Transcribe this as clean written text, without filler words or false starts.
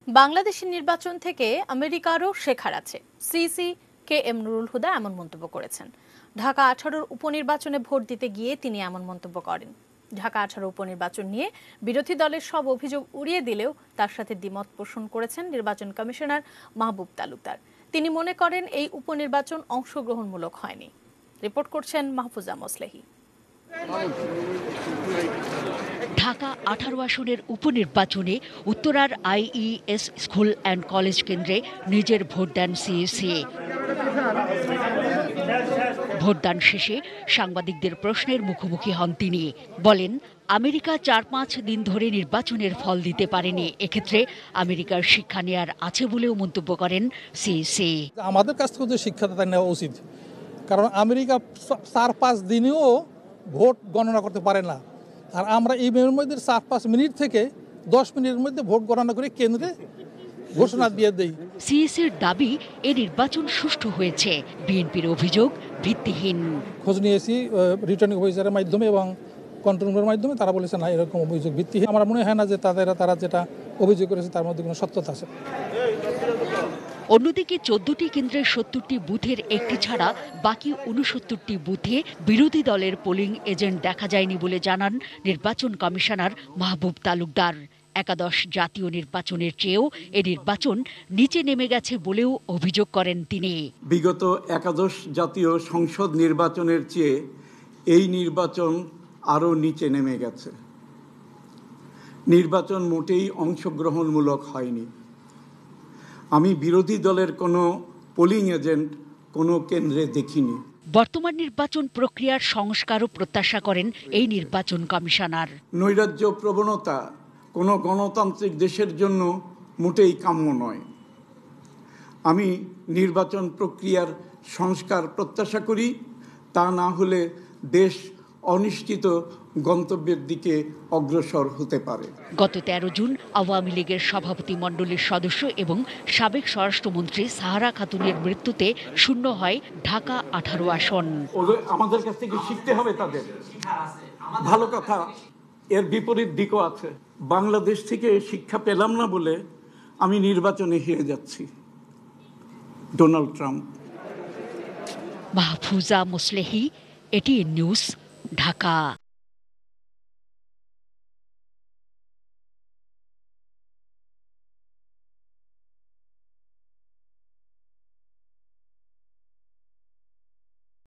বাংলাদেশের নির্বাচন থেকে আমেরিকারও শেখার আছে, CC K M Nurul Huda এমন মন্তব্য করেছেন। ঢাকা 18 উপনির্বাচনে ভোট দিতে গিয়ে তিনি এমন মন্তব্য করেন। ঢাকা 18 উপনির্বাচন নিয়ে বিরোধী দলের সব অভিযোগ উড়িয়ে দিলেও তার সাথে দ্বিমত পোষণ করেছেন নির্বাচন কমিশনার মাহবুব তালুকদার। তিনি মনে করেন এই উপনির্বাচন অংশগ্রহণমূলক হয়নি। রিপোর্ট করছেন মাহফুজা মোসলেহি। ঢাকা 18 আসনের উপনির্বাচনে উত্তরার IES স্কুল অ্যান্ড কলেজ কেন্দ্রে নিজের ভোট দেন সিএসি। ভোটদান শেষে সাংবাদিকদের প্রশ্নের মুখোমুখি হন তিনি। বলেন, আমেরিকা 4-5 দিন ধরে নির্বাচনের ফল দিতে পারেনি, এক্ষেত্রে আমেরিকার শিক্ষা নেয়ার আছে বলেও মন্তব্য করেন সিএসি। আমাদের কাছ থেকে শিক্ষাটা নেওয়া উচিত, কারণ আমেরিকা 4-5 দিনেও ভোট গণনা করতে পারে না, আর আমরা এই মধ্যে 4-5 মিনিট থেকে 10 মিনিটের মধ্যে ভোট গণনা করে কেন্দ্রে ঘোষণা দিয়ে দেই। সিএসির দাবি এ নির্বাচন সুষ্ঠু হয়েছে, বিএনপির অভিযোগ ভিত্তিহীন। খোঁজ নিয়েছি রিটার্নিং অফিসারের মাধ্যমে এবং কন্ট্রোল রুমের মাধ্যমে, তারা বলেছে না, এরকম অভিযোগ ভিত্তিহীন। আমার মনে হয় না যে তারা যেটা অভিযোগ করেছে তার মধ্যে কোনো সত্যতা আছে। অন্যদিকে 14টি কেন্দ্রের 70টি বুথের একটি ছাড়া বাকি 69টি বুথে বিরোধী দলের পোলিং এজেন্ট দেখা যায়নি বলে জানান নির্বাচন কমিশনার মাহবুব তালুকদার। একাদশ জাতীয় নির্বাচনের চেয়েও এ নির্বাচন নিচে নেমে গেছে বলেও অভিযোগ করেন তিনি। বিগত একাদশ জাতীয় সংসদ নির্বাচনের চেয়ে এই নির্বাচন আরও নিচে নেমে গেছে। নির্বাচন মোটেই অংশগ্রহণমূলক হয়নি। আমি বিরোধী দলের কোনো পোলিং এজেন্ট কোনো কেন্দ্রে দেখিনি। বর্তমান নির্বাচন প্রক্রিয়ার সংস্কারও প্রত্যাশা করেন এই নির্বাচন কমিশনার। নৈরাজ্য প্রবণতা কোনো গণতান্ত্রিক দেশের জন্য মোটেই কাম্য নয়। আমি নির্বাচন প্রক্রিয়ার সংস্কার প্রত্যাশা করি, তা না হলে দেশ অনিশ্চিত গন্তব্যের দিকে অগ্রসর হতে পারে। গত 13 জুন আওয়ামী লীগের সভাপতি মণ্ডলীর সদস্য এবং সাবেক স্বরাষ্ট্রমন্ত্রী সাহারা খাতুনের মৃত্যুতে শূন্য হয় ঢাকা 18 আসন। আমাদের কাছ থেকে শিখতে হবে তাদের। ভালো কথা, এর বিপরীত দিকও আছে। বাংলাদেশ থেকে শিক্ষা পেলাম না বলে আমি নির্বাচনে হেরে যাচ্ছি। Donald Trump. Mahfuza Moslehi, ATN News, Dhaka.